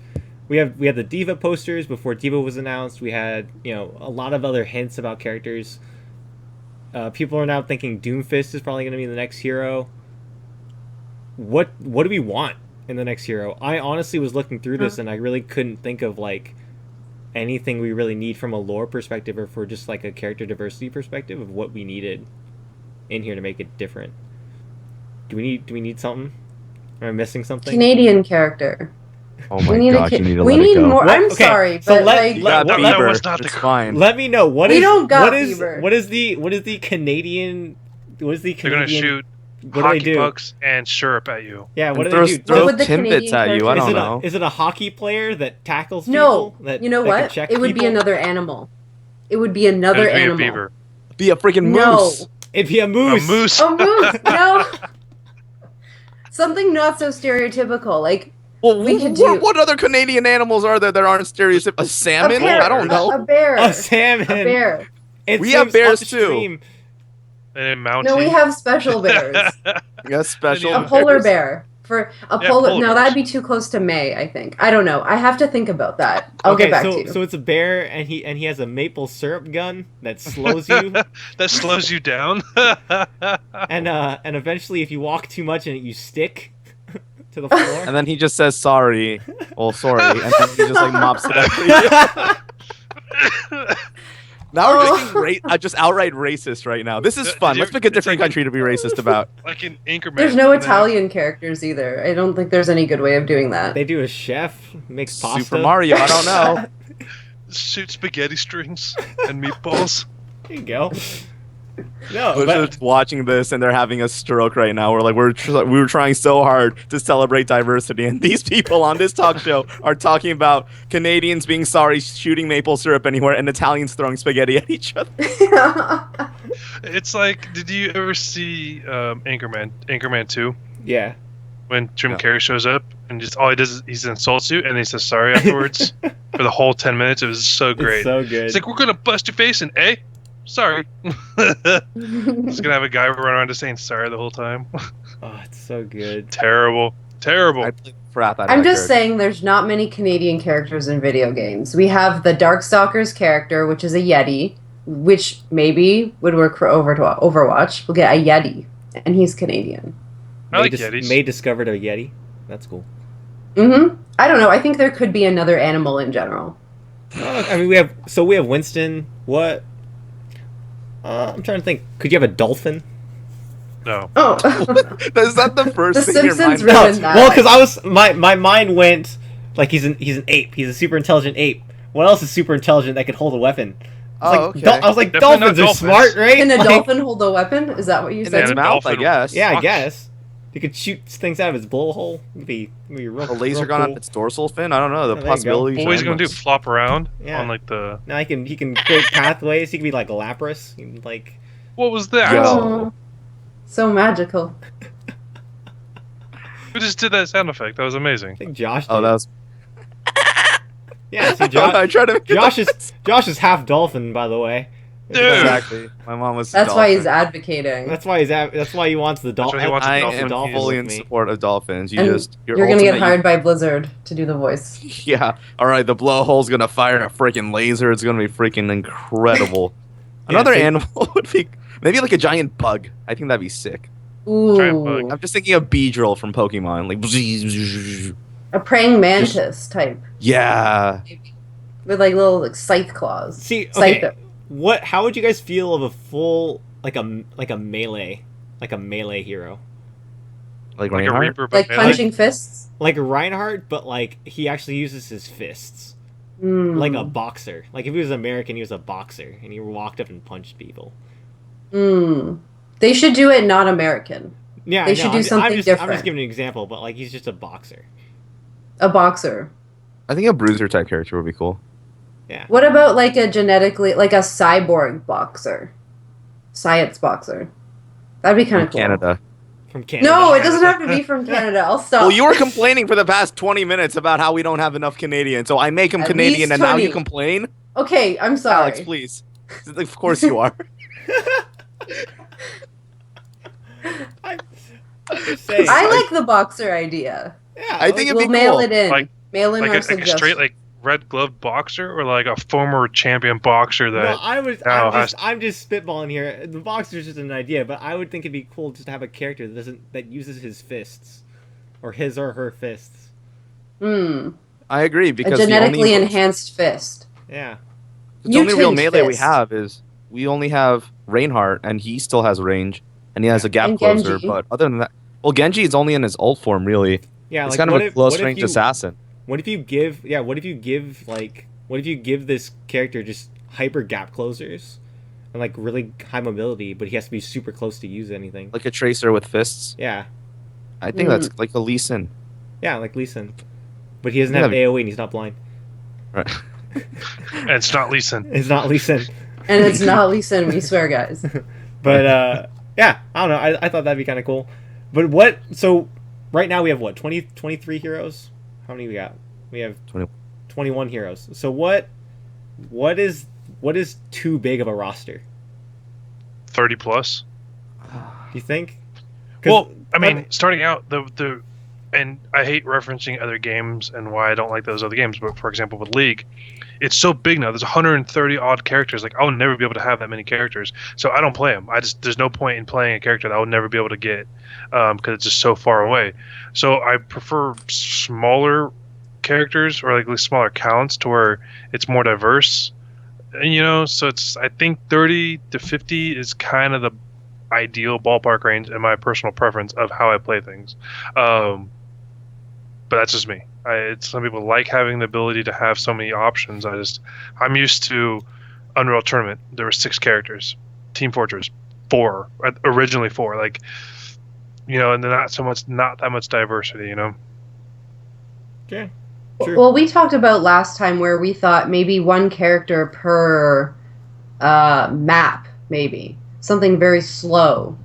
the Diva posters before Diva was announced. We had a lot of other hints about characters. People are now thinking Doomfist is probably going to be the next hero. What do we want in the next hero? I honestly was looking through this and I really couldn't think of like anything we really need from a lore perspective or for just like a character diversity perspective of what we needed in here to make it different. Do we need something? Am I missing something? Canadian character. Oh my gosh, you need to we let need it go. more. What? I'm Okay, sorry, so but that Bieber. was not It's the fine. Let me know what We is don't got what is Bieber. what is the Canadian what is the They're gonna Canadian shoot what do they hockey do? pucks and syrup at you. Yeah, what And do they do? What throw would the Timbits Canadian at you. I character- don't know. Is it a hockey player that tackles No, people? That, you know that can what? check It would be people? another animal. It would be another It'd be a animal. beaver. Be a freaking No. moose. It'd be a moose. A moose. A moose. No. Something not so stereotypical. Like Well, We could do- what other Canadian animals are there that aren't stereotypical? A salmon? a bear. I don't know. A bear. A salmon. A bear. It We have seems bears, upstream. And Mountie. No, we have special bears. Yeah, special. A Yeah. polar bears. bear. For a Yeah, polar. polar No, bears. that'd be too close to May. I think. I don't know. I have to think about that. I'll get back to you. So it's a bear, and he has a maple syrup gun that slows you, That slows you down. and eventually, if you walk too much in it, you stick to the floor. And then he just says sorry. Well, sorry. And then he just like mops it up for you. Now we're just being just outright racist right now. This is Did fun. you- Let's pick a it's different like- country to be racist about. Like an Anchorman. There's no And then- Italian characters either. I don't think there's any good way of doing that. They do a chef makes pasta. Super Mario, I don't know. Shoot spaghetti strings and meatballs. There you go. No, We're but just watching this and they're having a stroke right now. We're like, we were trying so hard to celebrate diversity, and these people on this talk show are talking about Canadians being sorry, shooting maple syrup anywhere, and Italians throwing spaghetti at each other. It's like, did you ever see Anchorman 2? yeah, When Jim No. Carrey shows up and just all he does is he insults you and he says sorry afterwards for the whole 10 minutes. It was so great. it's so good. It's like, we're going to bust your face and, sorry. Just gonna have a guy run around just saying sorry the whole time. Oh, it's so good. Terrible. I played crap out of I'm that just character. saying there's not many Canadian characters in video games. We have the Darkstalkers character, which is a Yeti, which maybe would work for Overwatch. We'll get a Yeti, and he's Canadian. I like Yetis. May discovered a Yeti. That's cool. I don't know. I think there could be another animal in general. I mean, we have Winston. What? I'm trying to think. Could you have a dolphin? No. Oh, Is that the first The thing your mind Simpsons No. ruined that. Well, because my mind went like he's an ape. He's a super intelligent ape. What else is super intelligent that could hold a weapon? Oh, okay. I was like, Definitely dolphins not are dolphins. smart, right? Can a Like, dolphin hold a weapon? Is that what you In said? its a mouth, I dolphin guess. Yeah, I Fuck. guess. You could shoot things out of its blowhole. It'd be real. A laser real gun cool. up its dorsal fin? I don't know. The there you go. possibilities. What he's are gonna do? endless. Flop around Yeah. on like the. Now he can create pathways. He can be like Lapras. He can, like What was that? Yo. Oh, so magical. Who just did that sound effect? That was I amazing. think Josh. Oh, did. that was. Yeah. See, I Josh. tried to make it Josh is half dolphin, by the way. Dude. Exactly. My mom was. That's why he's dolphin. advocating. That's why he wants the That's dolphin. why he wants the I dolphin. am dolphin fully with in me. support of dolphins. And you're gonna get ultimate- hired by Blizzard to do the voice. Yeah. All right. The blowhole's gonna fire a freaking laser. It's gonna be freaking incredible. Yeah, Another so- animal would be maybe like a giant bug. I think that'd be sick. Giant bug. Ooh, I'm just thinking of Beedrill from Pokemon. Like. a praying mantis type Yeah. with like little like, scythe claws. See, Scythe. okay, how would you guys feel of a full like a melee hero, Like Like a Reinhardt? Reaper, but Like melee. punching fists. like Reinhardt, but like he actually uses his fists, like a boxer. Like if he was American, he was a boxer, and he walked up and punched people. They should do it not American. Yeah, They I should know, do I'm something just different. giving an example, but like he's just a boxer. A boxer. I think a bruiser type character would be cool. Yeah. What about like a genetically like a cyborg boxer? Science boxer. That'd be kind of cool. Canada. From Canada. No, it doesn't have to be from Canada. I'll stop. Well, you were complaining for the past 20 minutes about how we don't have enough Canadian, so I make him At Canadian, least and now 20. you complain? Okay, I'm sorry. Alex, please. Of course you are. Just saying. I like the boxer idea. Yeah, I think it'd We'll be mail cool. it in. Like- Mail in like our a suggestions. straight like red glove boxer, or like a former champion boxer no, that I'm just spitballing here. The boxer's just an idea, but I would think it'd be cool just to have a character that uses his fists, or his or her fists. I agree A because genetically enhanced fist. Yeah. the only real Mutant melee we fist. have is we only have Reinhardt, and he still has range, and he has a gap And closer. Genji. But other than that, well, Genji is only in his ult form, really. Yeah, He's like kind of what a if close what if range you assassin. what if you give this character just hyper gap closers and like really high mobility, but he has to be super close to use anything. Like a tracer with fists. Yeah. I think that's like a Lee Sin. Yeah, like Lee Sin. But he doesn't Yeah. have AoE and he's not blind. Right. and it's not Lee Sin. It's not Lee Sin. And it's not Lee Sin, we swear, guys. But yeah, I don't know. I thought that'd be kind of cool. But what? So right now we have what? 23 heroes. How many we got? We have 21 heroes. So what is too big of a roster? 30 plus. Do you think? 'Cause- Well, I mean, starting out the and I hate referencing other games and why I don't like those other games, but for example with League, it's so big now. There's 130 odd characters. Like I'll never be able to have that many characters, so I don't play them. There's no point in playing a character that I'll never be able to get because it's just so far away. So I prefer smaller characters or like at least smaller counts to where it's more diverse. And, so I think 30 to 50 is kind of the ideal ballpark range in my personal preference of how I play things. But that's just me. Some people like having the ability to have so many options. I'm used to Unreal Tournament. There were 6 characters. Team Fortress 4, originally 4. Like, and they're not that much diversity. Okay. True. Well, we talked about last time where we thought maybe one character per map, maybe. Something very slow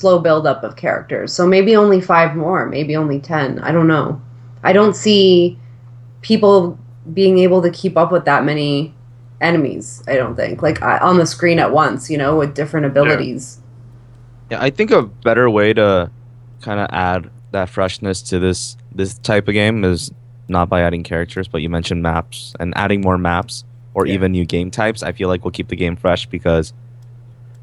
buildup of characters. So maybe only 5 more, maybe only 10. I don't know. I don't see people being able to keep up with that many enemies, I don't think. Like on the screen at once, with different abilities. Yeah, I think a better way to kind of add that freshness to this type of game is not by adding characters, but you mentioned maps, and adding more maps or even new game types, I feel like will keep the game fresh because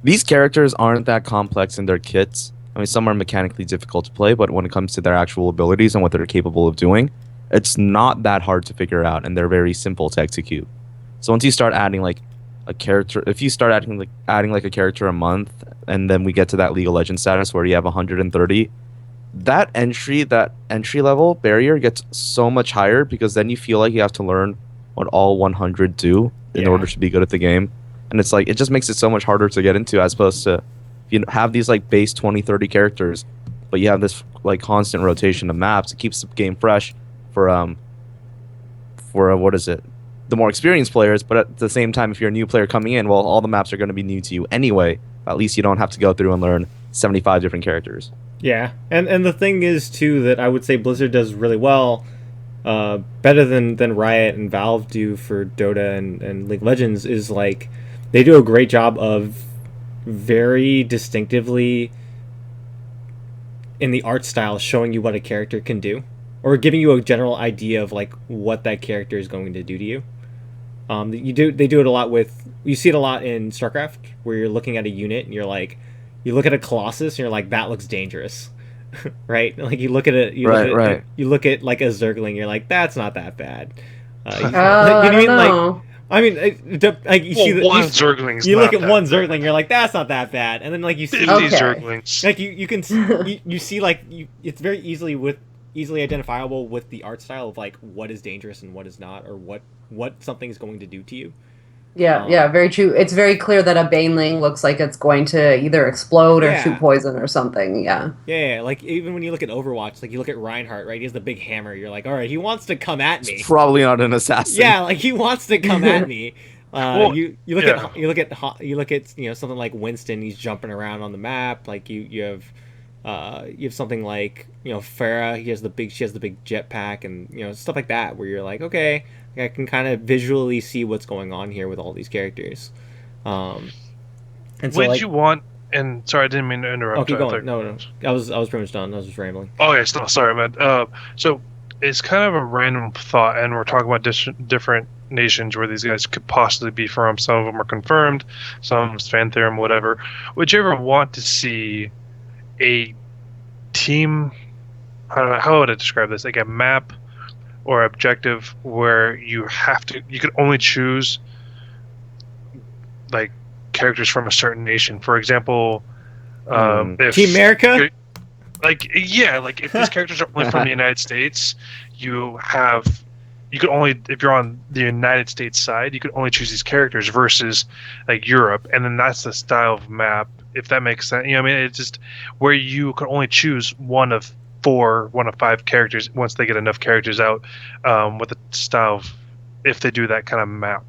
these characters aren't that complex in their kits. I mean, some are mechanically difficult to play, but when it comes to their actual abilities and what they're capable of doing, it's not that hard to figure out, and they're very simple to execute. So once you start adding like a character, if you start adding like a character a month, and then we get to that League of Legends status where you have 130, that entry level barrier gets so much higher because then you feel like you have to learn what all 100 do in order to be good at the game. And it's like, it just makes it so much harder to get into as opposed to if you have these like base 20, 30 characters, but you have this like constant rotation of maps. It keeps the game fresh for what is it? The more experienced players, but at the same time, if you're a new player coming in, well, all the maps are going to be new to you anyway. At least you don't have to go through and learn 75 different characters. Yeah, and the thing is too that I would say Blizzard does really well, better than Riot and Valve do for Dota and League of Legends, is like they do a great job of very distinctively in the art style showing you what a character can do, or giving you a general idea of like what that character is going to do to you. They do it a lot you see it a lot in StarCraft where you're looking at a unit and you're like, you look at a Colossus and you're like, that looks dangerous. Right? Like you look at it, you look at like a Zergling, you're like, that's not that bad. You know what I mean? Like, I mean, you see one Zergling's you look at one bad. Zergling, you're like, that's not that bad, and then like you see 50 Okay. Zerglings. like you can you see like it's very easily identifiable with the art style of like what is dangerous and what is not, or what something is going to do to you. Yeah, very true. It's very clear that a Baneling looks like it's going to either explode or shoot poison or something. Yeah. Yeah, like even when you look at Overwatch, like you look at Reinhardt, right? He has the big hammer. You're like, all right, he wants to come at me. It's probably not an assassin. Yeah, like he wants to come at me. Well, you look at something like Winston. He's jumping around on the map. Like you have something like Farah. She has the big jetpack and stuff like that. Where you're like, okay, I can kind of visually see what's going on here with all these characters. And so Would you want and sorry, I didn't mean to interrupt. Oh, keep I going. thought- No. I was pretty much done. I was just rambling. Oh yes, no, sorry, man. So it's kind of a random thought, and we're talking about different nations where these guys could possibly be from. Some of them are confirmed, some of them is fan theorem, whatever. Would you ever want to see a team? I don't know, how would I describe this? Like a map or objective where you could only choose like characters from a certain nation. For example, if Team America. like yeah, like if these characters are only from the United States, you could only, if you're on the United States side, you could only choose these characters versus like Europe, and then that's the style of map, if that makes sense. You know what I mean? It's just where you could only choose one of five characters once they get enough characters out, with the style of, if they do that kind of map.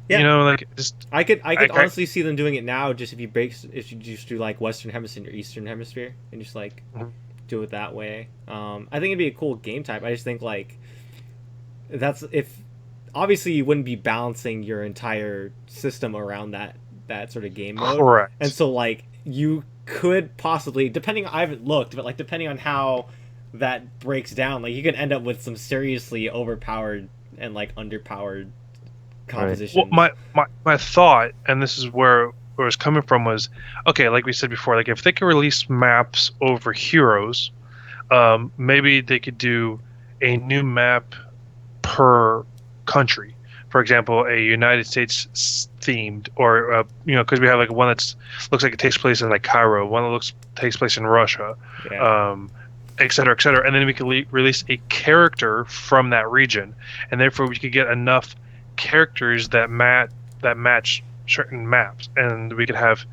Yeah. You know, like just I could honestly see them doing it now. Just if you just do like Western Hemisphere or Eastern Hemisphere and just like do it that way. I think it'd be a cool game type. I just think like that's if obviously you wouldn't be balancing your entire system around that sort of game mode. Correct. And so like you could possibly, depending, I haven't looked, but like depending on how that breaks down, like you could end up with some seriously overpowered and like underpowered compositions. Well, my thought, and this is where it was coming from, was okay. Like we said before, like if they could release maps over heroes, maybe they could do a new map per country. For example, a United States themed, or because we have like one that's looks like it takes place in like Cairo, one that takes place in Russia, et cetera, et cetera. And then we could release a character from that region, and therefore we could get enough characters that match certain maps, and we could have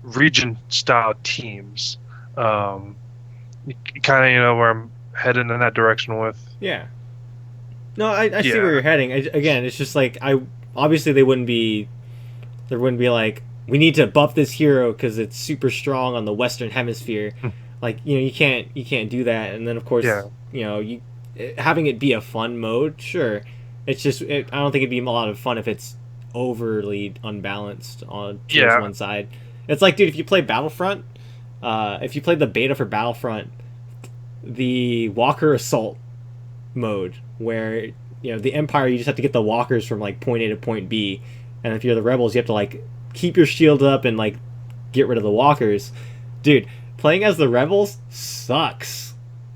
region style teams. Kind of where I'm heading in that direction with. Yeah. No, I see where you're heading. Again, it's just like obviously there wouldn't be like, we need to buff this hero because it's super strong on the Western Hemisphere. Like you can't do that. And then of course you having it be a fun mode, sure. It's just I don't think it'd be a lot of fun if it's overly unbalanced on towards one side. It's like, dude, if you play Battlefront, if you play the beta for Battlefront, the Walker Assault mode, where the Empire, you just have to get the walkers from like point A to point B, and if you're the rebels, you have to like keep your shield up and like get rid of the walkers. Dude, playing as the rebels sucks.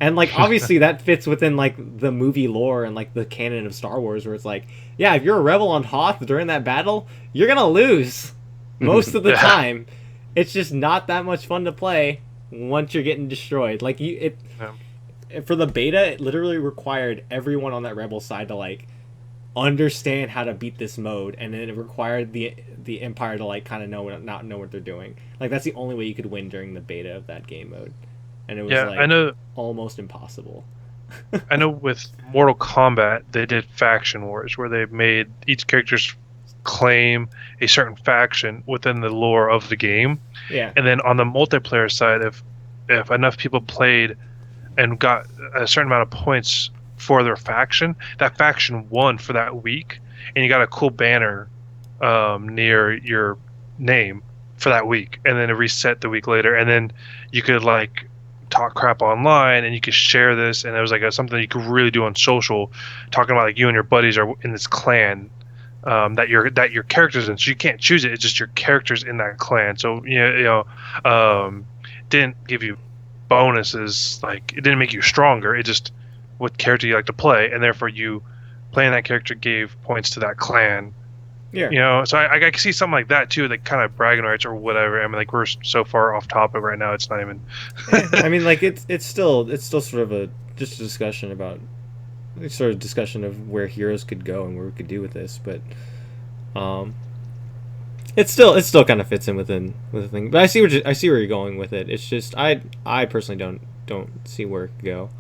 And like obviously that fits within like the movie lore and like the canon of Star Wars, where it's like, yeah, if you're a rebel on Hoth during that battle, you're gonna lose most of the time. It's just not that much fun to play once you're getting destroyed. Like for the beta, it literally required everyone on that rebel side to like understand how to beat this mode, and then it required the Empire to like kind of not know what they're doing. Like that's the only way you could win during the beta of that game mode, and it was I know, almost impossible. I know with Mortal Kombat they did faction wars where they made each character's claim a certain faction within the lore of the game. Yeah. And then on the multiplayer side, if enough people played and got a certain amount of points for their faction, that faction won for that week, and you got a cool banner near your name for that week, and then it reset the week later, and then you could like talk crap online, and you could share this, and it was like something you could really do on social, talking about like you and your buddies are in this clan that your characters in, so you can't choose it, it's just your characters in that clan. So didn't give you bonuses, like it didn't make you stronger, it just what character you like to play, and therefore you playing that character gave points to that clan. So I can see something like that too, like kind of bragging rights or whatever. I mean, like we're so far off topic right now, it's not even I mean, like it's still sort of just a discussion about of where heroes could go and what we could do with this, but it still kind of fits in within the thing. But I see where you're going with it. It's just I personally don't see where it could go.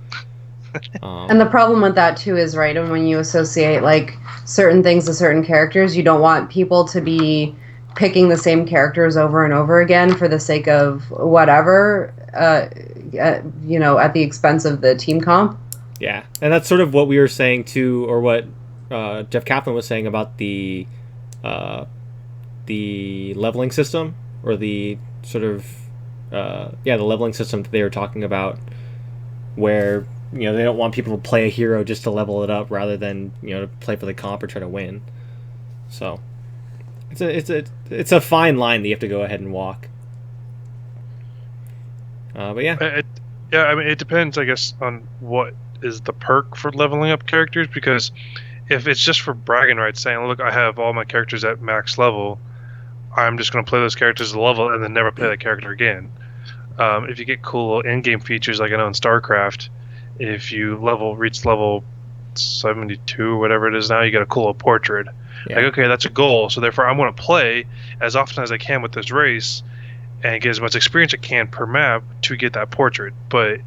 And the problem with that too is, right, and when you associate like certain things to certain characters, you don't want people to be picking the same characters over and over again for the sake of whatever, at the expense of the team comp. Yeah, and that's sort of what we were saying too, or what Jeff Kaplan was saying about the leveling system, or the sort of the leveling system that they were talking about, where they don't want people to play a hero just to level it up rather than to play for the comp or try to win. So it's a fine line that you have to go ahead and walk. But yeah. I mean, it depends, I guess, on what is the perk for leveling up characters, because if it's just for bragging rights, saying, look, I have all my characters at max level, I'm just going to play those characters at level and then never play that character again. If you get cool in-game features, like I know in StarCraft, if you reach level 72 or whatever it is now, you get a cool portrait. Yeah. Like, okay, that's a goal, so therefore I'm going to play as often as I can with this race and get as much experience I can per map to get that portrait. But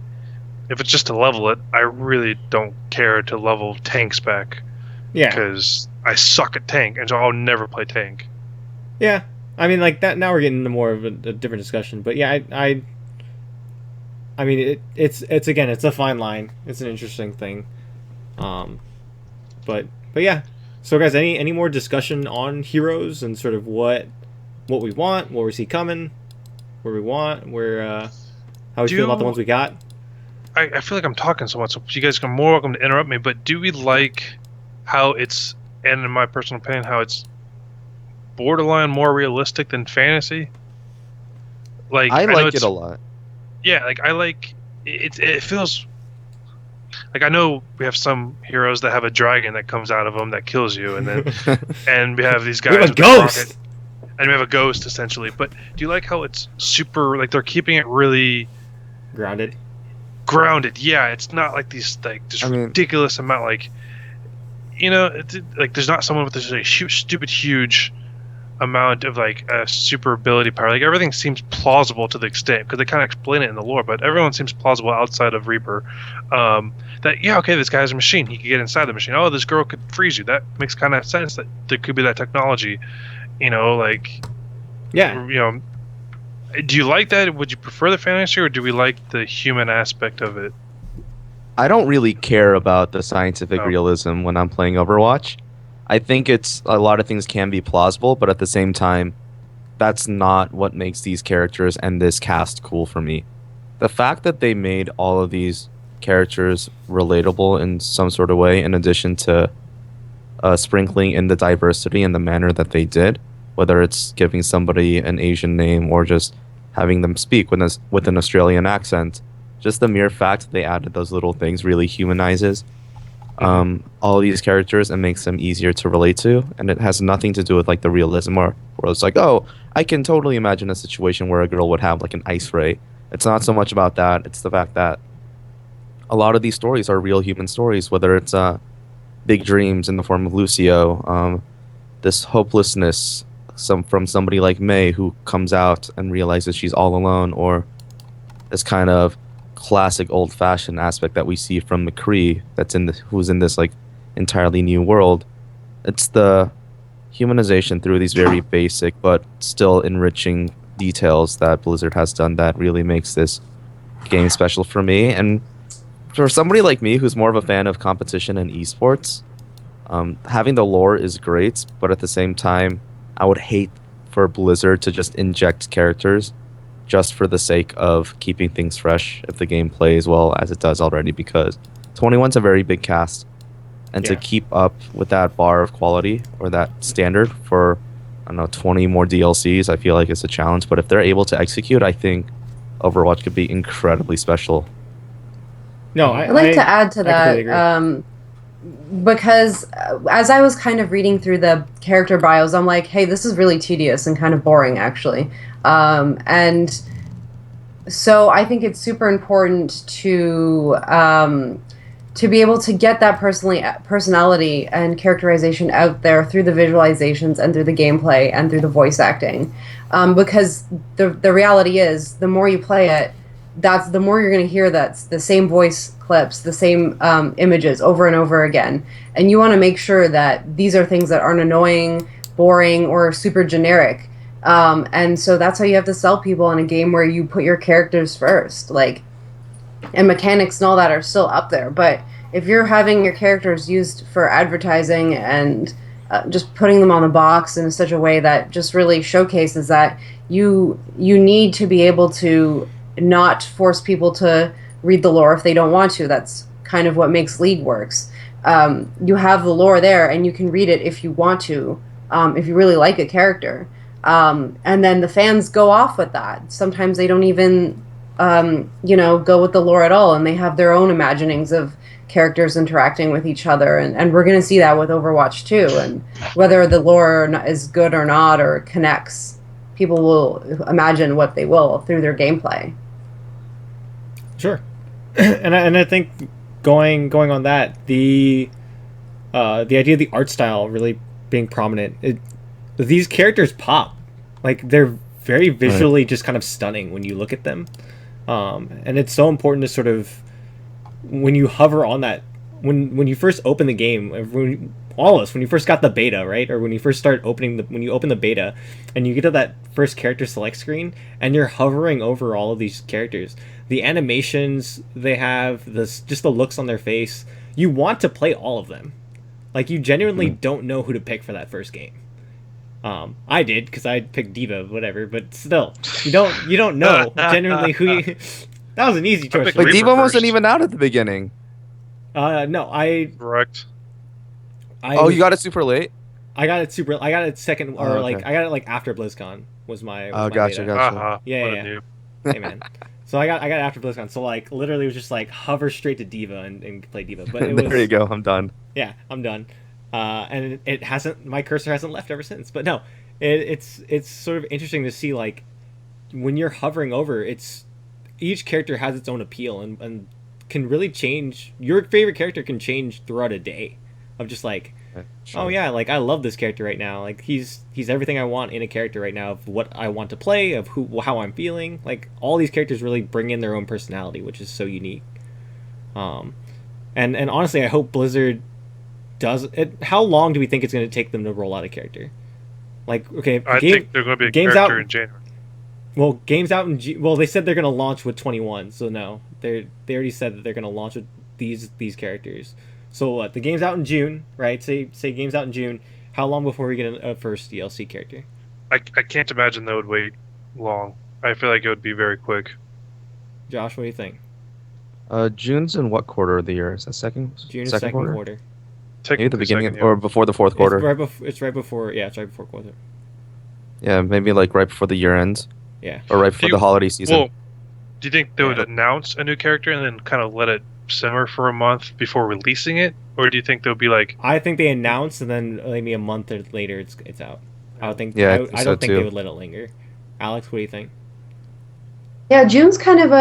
if it's just to level it, I really don't care to level tanks back. Yeah. Because I suck at tank, and so I'll never play tank. Yeah. I mean, like that. Now we're getting into more of a different discussion, but yeah, I mean, it's again, it's a fine line. It's an interesting thing, but yeah. So guys, any more discussion on heroes and sort of what we want, what we see coming, where we want, how we feel about the ones we got? I feel like I'm talking so much, so you guys are more welcome to interrupt me. But do we like how it's, and in my personal opinion, how it's borderline more realistic than fantasy? Like I like it a lot. Yeah, like I like it. It feels like, I know we have some heroes that have a dragon that comes out of them that kills you, and then and we have these guys we have a with the ghost, rocket, and we have a ghost essentially. But do you like how it's super, like they're keeping it really grounded? Yeah, it's not like these ridiculous amount, like like there's not someone with this like huge amount of like a super ability power. Like everything seems plausible to the extent, because they kind of explain it in the lore, but everyone seems plausible outside of Reaper. That this guy has a machine, he could get inside the machine. Oh, this girl could freeze you. That makes kind of sense that there could be that technology. Yeah. Do you like that? Would you prefer the fantasy, or do we like the human aspect of it? I don't really care about the scientific realism when I'm playing Overwatch. I think it's a lot of things can be plausible, but at the same time, that's not what makes these characters and this cast cool for me. The fact that they made all of these characters relatable in some sort of way, in addition to sprinkling in the diversity in the manner that they did, whether it's giving somebody an Asian name or just having them speak with an Australian accent, just the mere fact that they added those little things really humanizes all these characters and makes them easier to relate to. And it has nothing to do with like the realism, or where it's like, oh, I can totally imagine a situation where a girl would have like an ice ray. It's not so much about that. It's the fact that a lot of these stories are real human stories, whether it's big dreams in the form of Lucio, this hopelessness from somebody like May who comes out and realizes she's all alone, or this kind of classic old-fashioned aspect that we see from McCree who's in this like entirely new world. It's the humanization through these very basic but still enriching details that Blizzard has done that really makes this game special for me. And for somebody like me who's more of a fan of competition and esports, having the lore is great, but at the same time, I would hate for Blizzard to just inject characters just for the sake of keeping things fresh if the game plays well as it does already, because 21's a very big cast, and to keep up with that bar of quality or that standard for, I don't know, 20 more DLCs, I feel like it's a challenge. But if they're able to execute, I think Overwatch could be incredibly special. No, I'd like to add to that, because as I was kind of reading through the character bios, I'm like, hey, this is really tedious and kind of boring, actually. And so I think it's super important to be able to get that personality and characterization out there through the visualizations and through the gameplay and through the voice acting. Because the reality is, the more you play it, the more you're going to hear that's the same voice clips, the same images over and over again. And you want to make sure that these are things that aren't annoying, boring, or super generic. And so that's how you have to sell people in a game where you put your characters first. And mechanics and all that are still up there. But if you're having your characters used for advertising and just putting them on the box in such a way that just really showcases that you need to be able to not force people to read the lore if they don't want to. That's kind of what makes League works. You have the lore there, and you can read it if you want to, if you really like a character. And then the fans go off with that. Sometimes they don't even, go with the lore at all, and they have their own imaginings of characters interacting with each other. And we're going to see that with Overwatch 2. And whether the lore is good or not or connects, people will imagine what they will through their gameplay. Sure. And I think going on that, the idea of the art style really being prominent, these characters pop, like they're very visually just kind of stunning when you look at them, and it's so important to sort of, when you hover on that, when you first open the game, all of us, when you first got the beta, right, or when you first start when you open the beta and you get to that first character select screen and you're hovering over all of these characters, the animations they have, just the looks on their face, you want to play all of them. Like, you genuinely don't know who to pick for that first game. I did, because I picked D.Va, whatever, but still, you don't know genuinely who you... That was an easy choice. But D.Va wasn't even out at the beginning. No, Correct. You got it super late? I got it second, or okay. I got it like after BlizzCon was my Gotcha. Yeah. Hey man. So I got it after BlizzCon. So like literally it was just like hover straight to D.Va and play D.Va. But it was, there you go. I'm done. Yeah, I'm done. And it hasn't, my cursor hasn't left ever since. But no, it's sort of interesting to see, like, when you're hovering over, each character has its own appeal and can really change. Your favorite character can change throughout a day, of just like, sure. Oh yeah, like I love this character right now. Like he's everything I want in a character right now, of what I want to play, of how I'm feeling. Like all these characters really bring in their own personality, which is so unique. And honestly, I hope Blizzard does it. How long do we think it's going to take them to roll out a character? Like, okay, I think they're going to be a character in January. Well, games out in well, they said they're going to launch with 21, so no, they already said that they're going to launch with these characters. So what? The game's out in June, right? Say game's out in June. How long before we get a first DLC character? I can't imagine they would wait long. I feel like it would be very quick. Josh, what do you think? June's in what quarter of the year? Is that second? June is second quarter. Maybe the beginning or before the fourth quarter. It's right before. Yeah, it's right before quarter. Yeah, maybe like right before the year ends. Yeah. Or right before the holiday season. Well, do you think they would announce a new character and then kind of let it simmer for a month before releasing it, or do you think they'll be like? I think they announce and then maybe a month or later it's out. I would think. Yeah, I don't think they would let it linger. Alex, what do you think? Yeah, June's kind of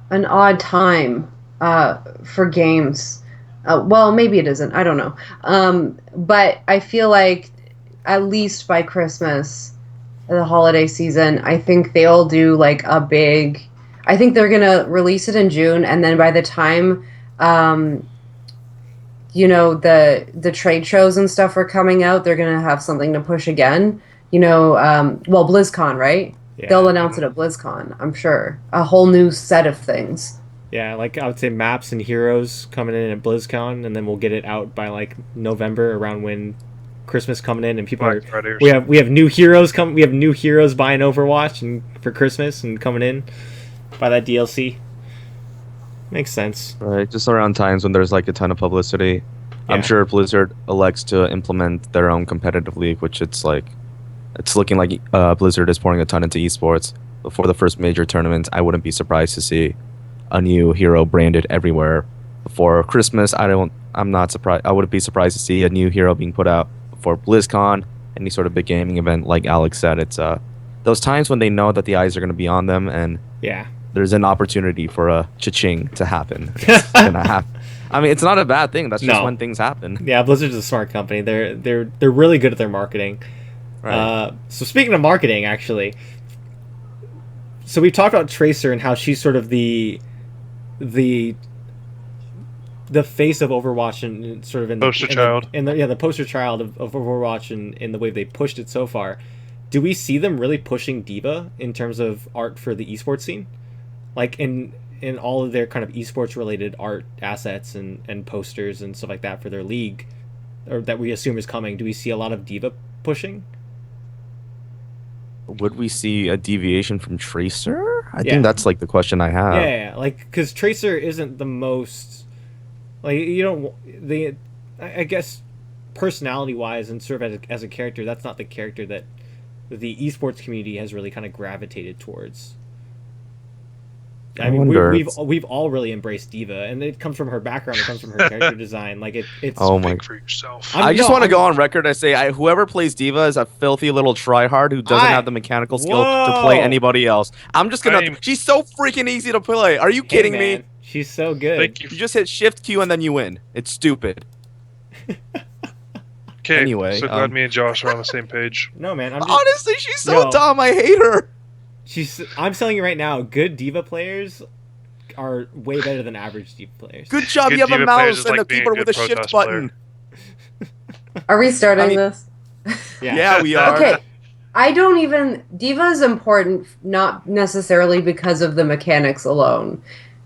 an odd time for games. Well, maybe it isn't. I don't know. But I feel like at least by Christmas, the holiday season, I think they'll do like a big. I think they're gonna release it in June, and then by the time, the trade shows and stuff are coming out, they're gonna have something to push again. BlizzCon, right? Yeah. They'll announce it at BlizzCon, I'm sure. A whole new set of things. Yeah, like I would say maps and heroes coming in at BlizzCon, and then we'll get it out by like November, around when Christmas coming in, and people we have new heroes we have new heroes buying Overwatch and for Christmas and coming in by that DLC. Makes sense. Right, just around times when there's like a ton of publicity. Yeah. I'm sure Blizzard elects to implement their own competitive league, which it's looking like Blizzard is pouring a ton into esports. Before the first major tournament, I wouldn't be surprised to see a new hero branded everywhere. Before Christmas, I'm not surprised. I wouldn't be surprised to see a new hero being put out before BlizzCon, any sort of big gaming event. Like Alex said, it's those times when they know that the eyes are going to be on them, and there's an opportunity for a cha-ching to happen. It's gonna happen. I mean, it's not a bad thing. That's just when things happen. Yeah, Blizzard's a smart company. They're really good at their marketing. Right. So speaking of marketing, actually, so we've talked about Tracer and how she's sort of the face of Overwatch and sort of in the poster child. The poster child of Overwatch and in the way they pushed it so far. Do we see them really pushing D.Va in terms of art for the esports scene? Like in all of their kind of esports related art assets and posters and stuff like that for their league, or that we assume is coming, do we see a lot of D.Va pushing? would we see a deviation from Tracer? I Yeah. think that's like the question I have. Yeah, like because Tracer isn't the most like you don't the I guess personality wise and sort of as a character, that's not the character that the esports community has really kind of gravitated towards. I mean, wonder. we've all really embraced Diva, and it comes from her background. It comes from her character design. Like it's. Oh my! Speak for yourself. I'm- I just no, want to I'm- go on record. I say whoever plays Diva is a filthy little tryhard who doesn't have the mechanical skill to play Whoa. anybody else. I'm just gonna. I'm- She's so freaking easy to play. Are you Hey, kidding man, me? she's so good. Thank you. You just hit Shift Q and then you win. It's stupid. Okay. Anyway, So glad me and Josh are on the same page. No, man, I'm just. Honestly, she's so Yo. dumb. I hate her. I'm telling you right now, good Diva players are way better than average Diva players. Good job. Good You have a Diva players mouse is and like a being a keyboard good with a shift Protoss player. button. Are we starting I mean- this? Yeah. We are. Okay. I don't even. Diva is important, not necessarily because of the mechanics alone.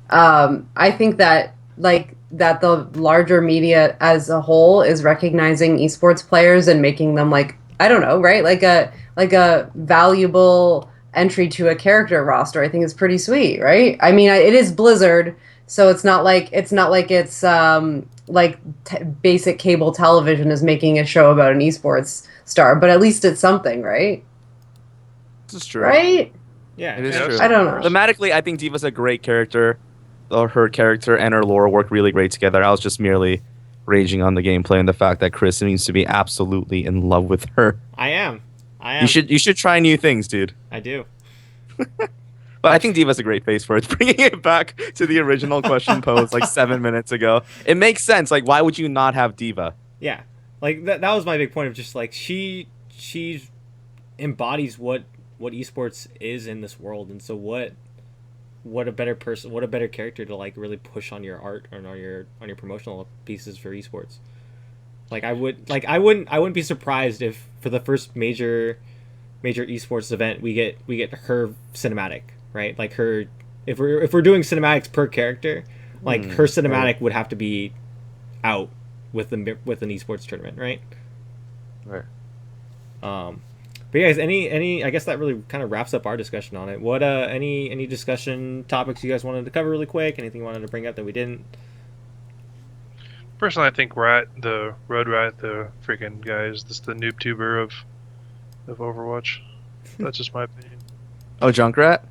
I think that that the larger media as a whole is recognizing esports players and making them I don't know, right? Like a valuable entry to a character roster. I think is pretty sweet, right? I mean, it is Blizzard, so it's not like it's basic cable television is making a show about an esports star, but at least it's something, right? This is true. Right? Yeah. It is Yeah, true. I don't know. Thematically, I think Diva's a great character. Her character and her lore work really great together. I was just merely raging on the gameplay and the fact that Chris seems to be absolutely in love with her. I am. You should try new things, dude. I do. But I think Diva's a great face for it. Bringing it back to the original question posed 7 minutes ago, it makes sense. Like, why would you not have Diva? Yeah. Like that was my big point of just she embodies what esports is in this world, and so what a better person, what a better character to really push on your art and on your promotional pieces for esports. I wouldn't be surprised if for the first major esports event we get her cinematic, right? Like her, if we're doing cinematics per character, her cinematic would have to be out with an esports tournament, right? Right. But yeah, guys, any I guess that really kind of wraps up our discussion on it. What any discussion topics you guys wanted to cover really quick? Anything you wanted to bring up that we didn't? Personally, I think Rat, the Road Rat, the freaking guy is the noob tuber of Overwatch. That's just my opinion. Oh, Junkrat?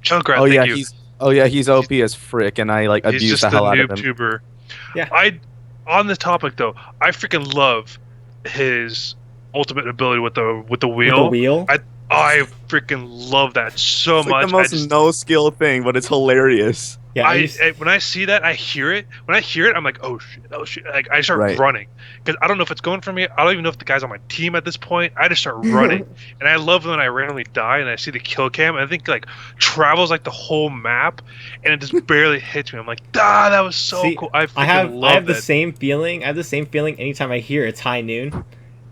Junkrat, Oh thank yeah, you. he's OP as frick, and I He's abuse just the the hell out of noob him. tuber. Yeah. On this topic though, I freaking love his ultimate ability with the wheel. The wheel. I freaking love that so It's much. the most no skill thing, but it's hilarious. Yeah. When I see that, I hear it. When I hear it, I'm like, oh shit! Like I start Right. running because I don't know if it's going for me. I don't even know if the guy's on my team at this point. I just start running, and I love when I randomly die and I see the kill cam. And I think travels the whole map, and it just barely hits me. I'm like, that was so See, cool. I have the that. same feeling. I have the same feeling anytime I hear it's high noon.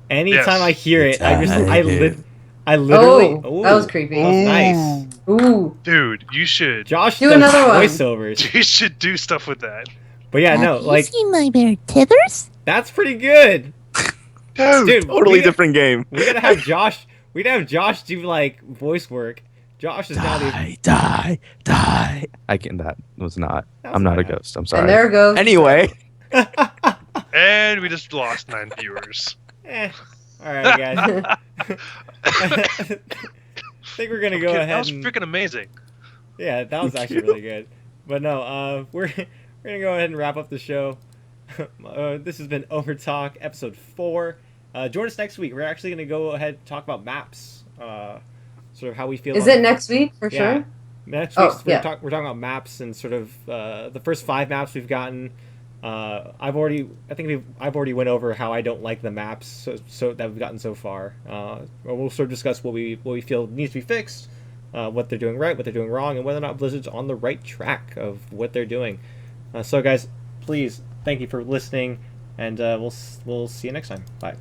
Anytime Yes. I hear it, I literally. Oh, that was creepy. That was nice. Ooh. Dude, you should. Josh Do does another one. voiceovers. You should do stuff with that, But yeah, no, Have you seen my bare tithers? that's pretty good. Dude, Totally different game. We gotta have Josh. We'd have Josh do voice work. Josh is now the. Die. That was not. That was I'm not a bad. ghost. I'm sorry. And there goes. Anyway, and we just lost 9 viewers. All right, guys. I think we're gonna go Okay, ahead. that was and, freaking amazing. Yeah, that was actually really good. But no, we're gonna go ahead and wrap up the show. This has been Overtalk episode 4. Join us next week. We're actually gonna go ahead and talk about maps. Sort of how we feel. Is on it next week for Yeah. sure? Next Oh, week we're yeah. talking about maps and sort of the first 5 maps we've gotten. I've already went over how I don't like the maps so that we've gotten so far. We'll sort of discuss what we feel needs to be fixed, what they're doing right, what they're doing wrong, and whether or not Blizzard's on the right track of what they're doing. So guys, please thank you for listening, and we'll see you next time. Bye.